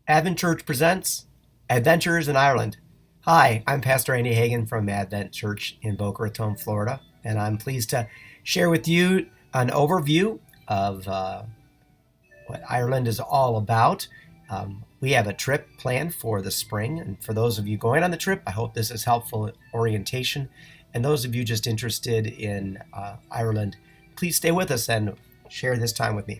Advent Church presents Adventures in Ireland. Hi, I'm Pastor Andy Hagan from Advent Church in Boca Raton, Florida, and I'm pleased to share with you an overview of what Ireland is all about. We have a trip planned for the spring, and for those of you going on the trip, I hope this is helpful orientation. And those of you just interested in Ireland, please stay with us and share this time with me.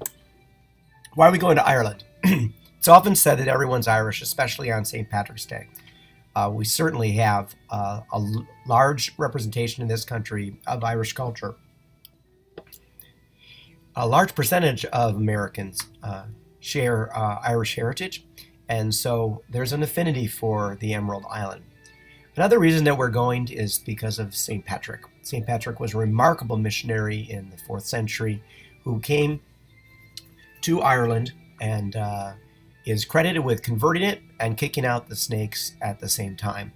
Why are we going to Ireland? It's often said that everyone's Irish, especially on St. Patrick's Day. We certainly have a large representation in this country of Irish culture. A large percentage of Americans share Irish heritage, and so there's an affinity for the Emerald Island. Another reason that we're going is because of St. Patrick. St. Patrick was a remarkable missionary in the 4th century who came to Ireland and is credited with converting it and kicking out the snakes at the same time.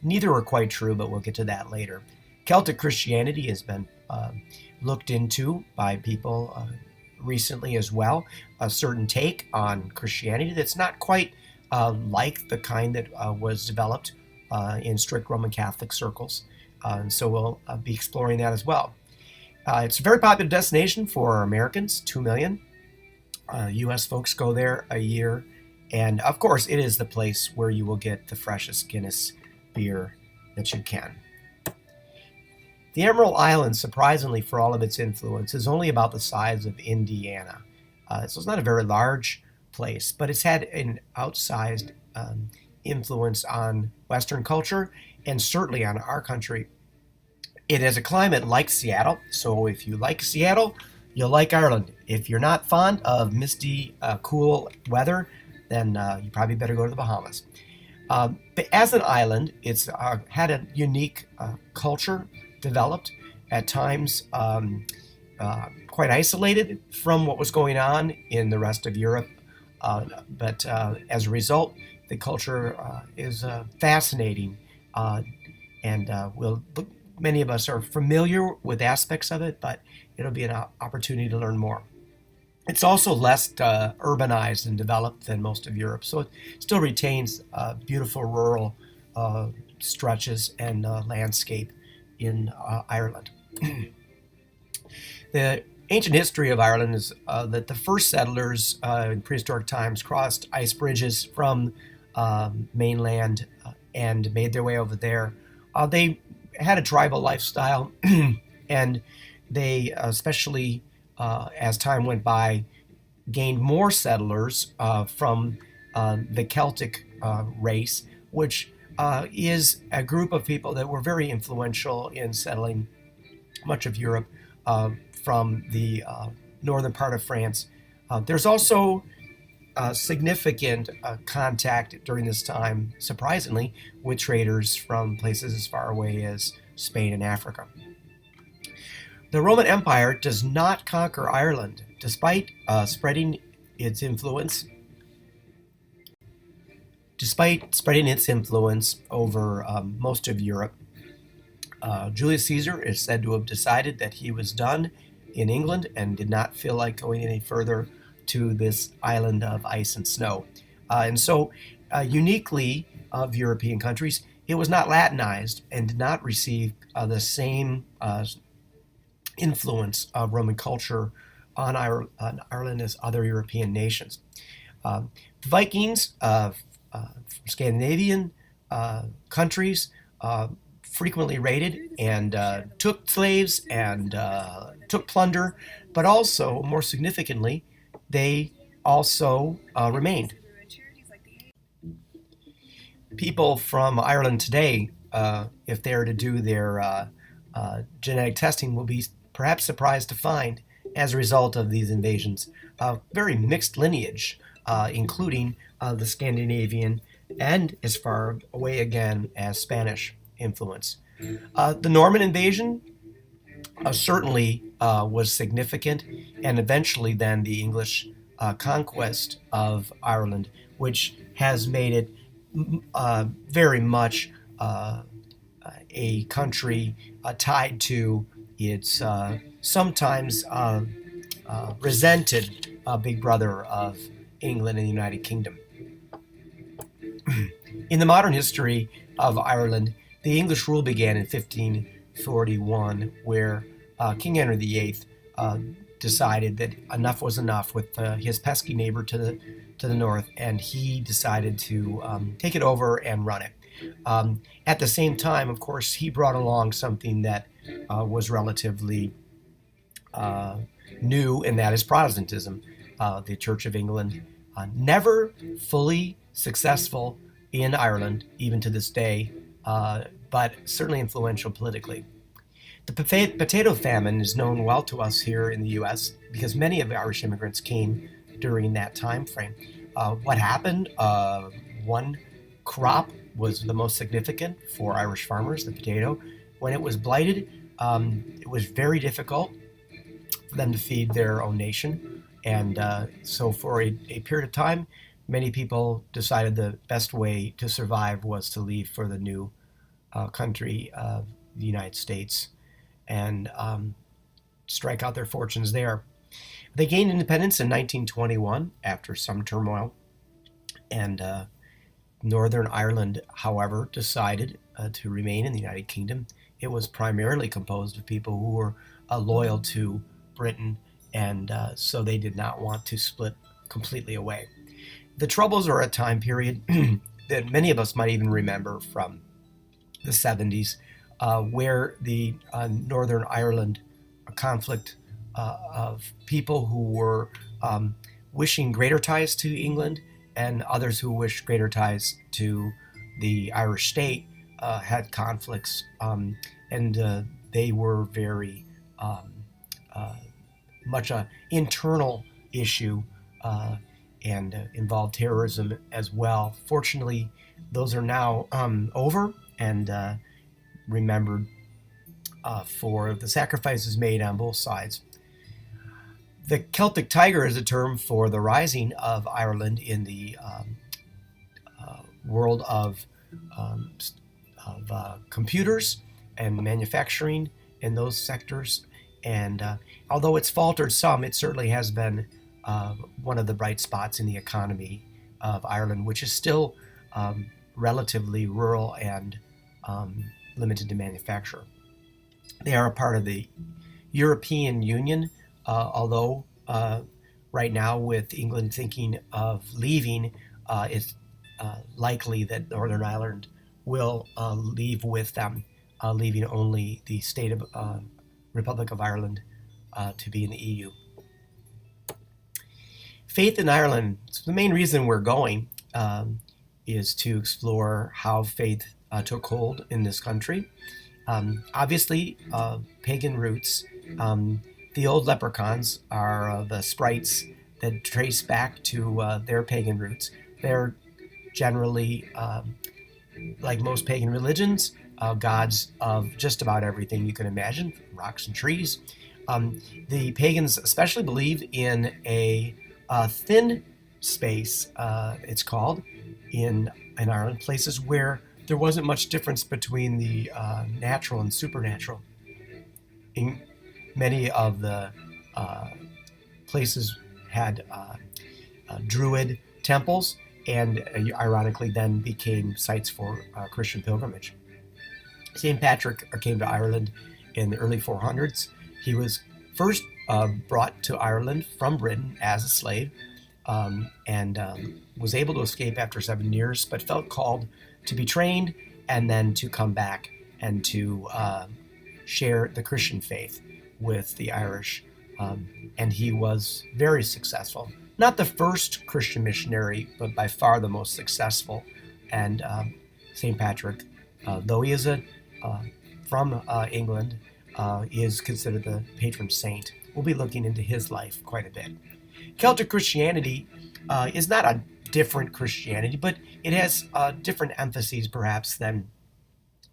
Neither are quite true, but we'll get to that later. Celtic Christianity has been looked into by people recently as well. A certain take on Christianity that's not quite like the kind that was developed in strict Roman Catholic circles. And so we'll be exploring that as well. It's a very popular destination for Americans, 2 million. U.S. folks go there a year, and of course it is the place where you will get the freshest Guinness beer that you can. The Emerald Island, surprisingly for all of its influence, is only about the size of Indiana. So it's not a very large place, but it's had an outsized influence on Western culture and certainly on our country. It has a climate like Seattle, so if you like Seattle, you'll like Ireland. If you're not fond of misty, cool weather, then you probably better go to the Bahamas. But as an island, it's had a unique culture developed, at times quite isolated from what was going on in the rest of Europe. But as a result, the culture is fascinating, and many of us are familiar with aspects of it, but it'll be an opportunity to learn more. It's also less urbanized and developed than most of Europe, so it still retains beautiful rural stretches and landscape in Ireland. The ancient history of Ireland is that the first settlers in prehistoric times crossed ice bridges from mainland and made their way over there. They had a tribal lifestyle, and they, especially as time went by, gained more settlers from the Celtic race, which is a group of people that were very influential in settling much of Europe from the northern part of France. There's also significant contact during this time, surprisingly, with traders from places as far away as Spain and Africa. The Roman Empire does not conquer Ireland, despite spreading its influence. Despite spreading its influence over most of Europe, Julius Caesar is said to have decided that he was done in England and did not feel like going any further to this island of ice and snow. And so, uniquely of European countries, it was not Latinized and did not receive the same influence of Roman culture on Ireland as other European nations. The Vikings from Scandinavian countries frequently raided and took slaves and took plunder, but also, more significantly, they also remained. People from Ireland today, if they are to do their genetic testing, will be perhaps surprised to find, as a result of these invasions, very mixed lineage, including the Scandinavian and as far away again as Spanish influence. The Norman invasion certainly was significant, and eventually then the English conquest of Ireland, which has made it very much a country tied to its sometimes resented big brother of England and the United Kingdom. In the modern history of Ireland, the English rule began in 1541, where King Henry VIII decided that enough was enough with his pesky neighbor to the north, and he decided to take it over and run it. At the same time, of course, he brought along something that was relatively new, and that is Protestantism. The Church of England, never fully successful in Ireland, even to this day, but certainly influential politically. The potato famine is known well to us here in the U.S. because many of the Irish immigrants came during that time frame. What happened? One crop was the most significant for Irish farmers, the potato. When it was blighted, it was very difficult for them to feed their own nation. And so for a period of time, many people decided the best way to survive was to leave for the new country of the United States and strike out their fortunes there. They gained independence in 1921 after some turmoil, and Northern Ireland, however, decided to remain in the United Kingdom. It was primarily composed of people who were loyal to Britain, and so they did not want to split completely away. The Troubles are a time period that many of us might even remember from the 70s, where the Northern Ireland conflict of people who were wishing greater ties to England and others who wished greater ties to the Irish state had conflicts, and they were very much an internal issue and involved terrorism as well. Fortunately, those are now over and remembered for the sacrifices made on both sides. The Celtic Tiger is a term for the rising of Ireland in the world of computers and manufacturing in those sectors. And although it's faltered some, it certainly has been one of the bright spots in the economy of Ireland, which is still relatively rural and limited to manufacture. They are a part of the European Union, although right now with England thinking of leaving, it's likely that Northern Ireland will leave with them, leaving only the state of Republic of Ireland to be in the EU. Faith in Ireland, so the main reason we're going is to explore how faith took hold in this country. Obviously, pagan roots. The old leprechauns are the sprites that trace back to their pagan roots. They're generally, like most pagan religions, gods of just about everything you can imagine, rocks and trees. The pagans especially believed in a thin space, it's called, in Ireland, places where there wasn't much difference between the natural and supernatural. In many of the places had Druid temples, and ironically then became sites for Christian pilgrimage. St. Patrick came to Ireland in the early 400s. He was first brought to Ireland from Britain as a slave, and was able to escape after 7 years, but felt called to be trained and then to come back and to share the Christian faith with the Irish. And he was very successful. Not the first Christian missionary, but by far the most successful. And St. Patrick, though he is from England, is considered the patron saint. We'll be looking into his life quite a bit. Celtic Christianity is not a different Christianity, but it has different emphases perhaps than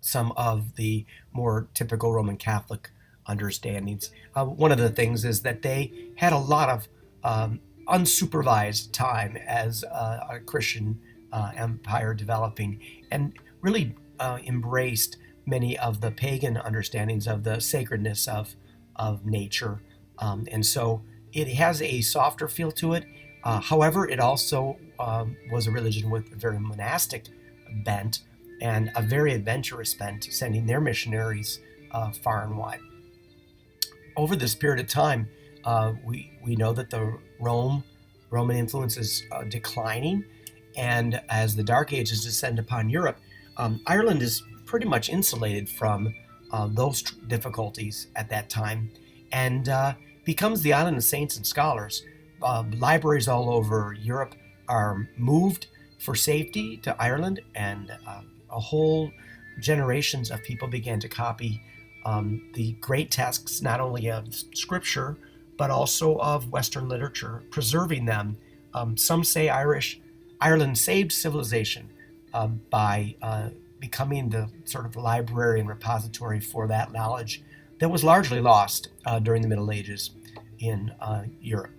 some of the more typical Roman Catholic understandings. One of the things is that they had a lot of unsupervised time as a Christian empire developing, and really embraced many of the pagan understandings of the sacredness of nature. And so it has a softer feel to it, However, it also was a religion with a very monastic bent and a very adventurous bent, sending their missionaries far and wide. Over this period of time, we know that the Roman influence is declining, and as the Dark Ages descend upon Europe, Ireland is pretty much insulated from those difficulties at that time, and becomes the island of saints and scholars. Libraries all over Europe are moved for safety to Ireland, and a whole generations of people began to copy the great texts, not only of scripture, but also of Western literature, preserving them. Some say Ireland saved civilization by becoming the sort of library and repository for that knowledge that was largely lost during the Middle Ages in Europe.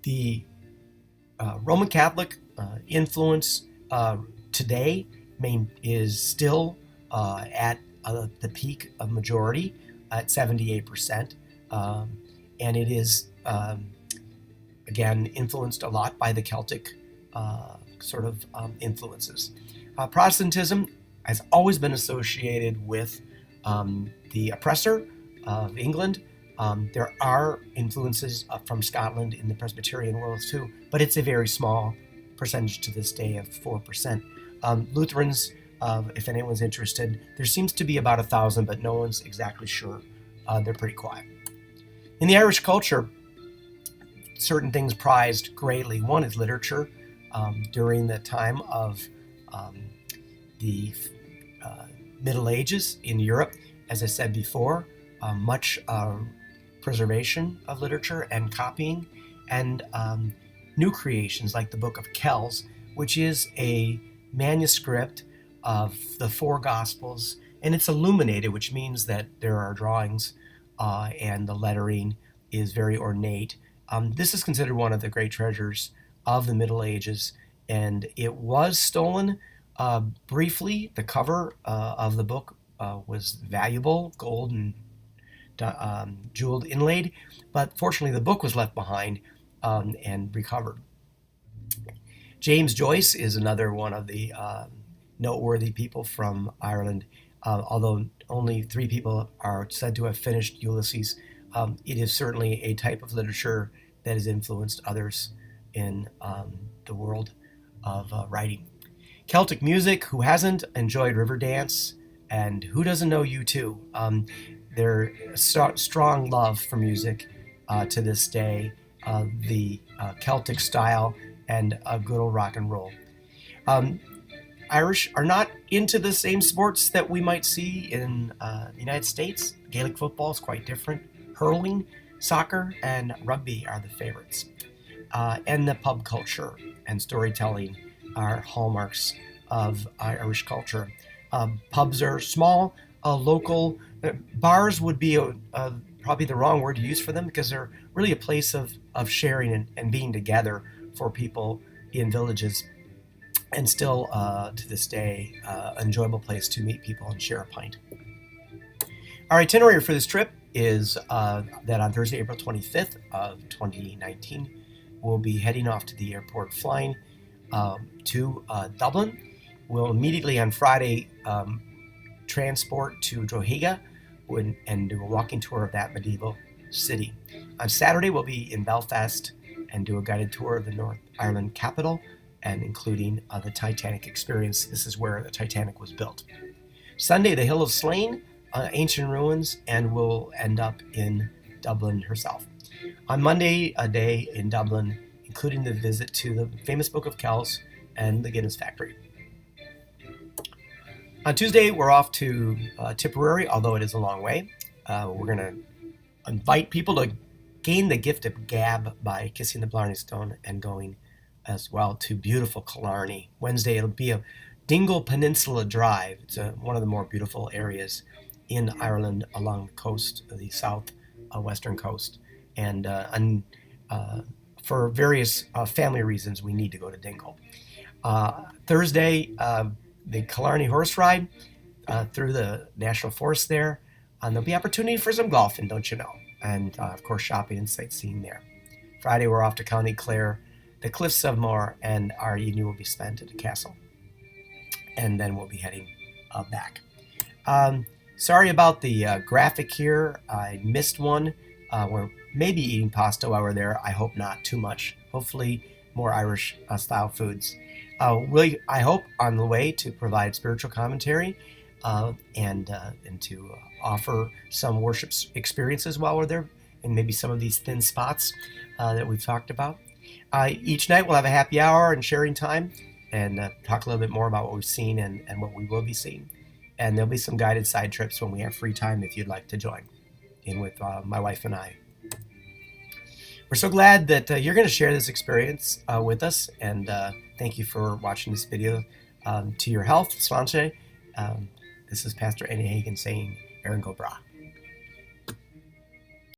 The Roman Catholic influence today is still at the peak of majority at 78%, and it is again influenced a lot by the Celtic influences. Protestantism has always been associated with the oppressor of England. There are influences from Scotland in the Presbyterian world too, but it's a very small percentage to this day of 4%. Lutherans, if anyone's interested, there seems to be about 1,000, but no one's exactly sure. They're pretty quiet. In the Irish culture, certain things prized greatly. One is literature. During the time of the Middle Ages in Europe, as I said before, much preservation of literature and copying, and new creations like the Book of Kells, which is a manuscript of the four Gospels, and it's illuminated, which means that there are drawings and the lettering is very ornate. This is considered one of the great treasures of the Middle Ages, and it was stolen briefly. The cover of the book was valuable, gold and jeweled inlaid, but fortunately the book was left behind and recovered. James Joyce is another one of the noteworthy people from Ireland. Although only 3 people are said to have finished Ulysses, it is certainly a type of literature that has influenced others in the world of writing. Celtic music, who hasn't enjoyed Riverdance, and who doesn't know U2? Their strong love for music to this day, the Celtic style, and a good old rock and roll. Irish are not into the same sports that we might see in the United States. Gaelic football is quite different. Hurling, soccer, and rugby are the favorites. And the pub culture and storytelling are hallmarks of Irish culture. Pubs are small, local. Bars would be probably the wrong word to use for them, because they're really a place of sharing and being together for people in villages, and still to this day an enjoyable place to meet people and share a pint. Our itinerary for this trip is that on Thursday, April 25th of 2019, we'll be heading off to the airport, flying to Dublin. We'll immediately on Friday transport to Drogheda and do a walking tour of that medieval city. On Saturday, we'll be in Belfast and do a guided tour of the North Ireland capital, and including the Titanic experience. This is where the Titanic was built. Sunday, the Hill of Slane, ancient ruins, and we'll end up in Dublin herself. On Monday, a day in Dublin, including the visit to the famous Book of Kells and the Guinness factory. On Tuesday, we're off to Tipperary, although it is a long way. We're going to invite people to gain the gift of gab by kissing the Blarney Stone and going as well to beautiful Killarney. Wednesday, it'll be a Dingle Peninsula Drive. It's one of the more beautiful areas in Ireland along the coast, the south western coast. And for various family reasons, we need to go to Dingle. Thursday, the Killarney horse ride through the National Forest there. And there'll be opportunity for some golfing, don't you know? And, of course, shopping and sightseeing there. Friday, we're off to County Clare, the Cliffs of Moher, and our evening will be spent at the castle. And then we'll be heading back. Sorry about the graphic here. I missed one. We're maybe eating pasta while we're there. I hope not too much. Hopefully, more Irish style foods. I hope on the way to provide spiritual commentary and to offer some worship experiences while we're there, and maybe some of these thin spots that we've talked about. Each night we'll have a happy hour and sharing time, and talk a little bit more about what we've seen and what we will be seeing. And there'll be some guided side trips when we have free time if you'd like to join in with my wife and I. We're so glad that you're going to share this experience with us, and thank you for watching this video. To your health, Svanche. This is Pastor Eddie Hagen saying, Erin Go Bra.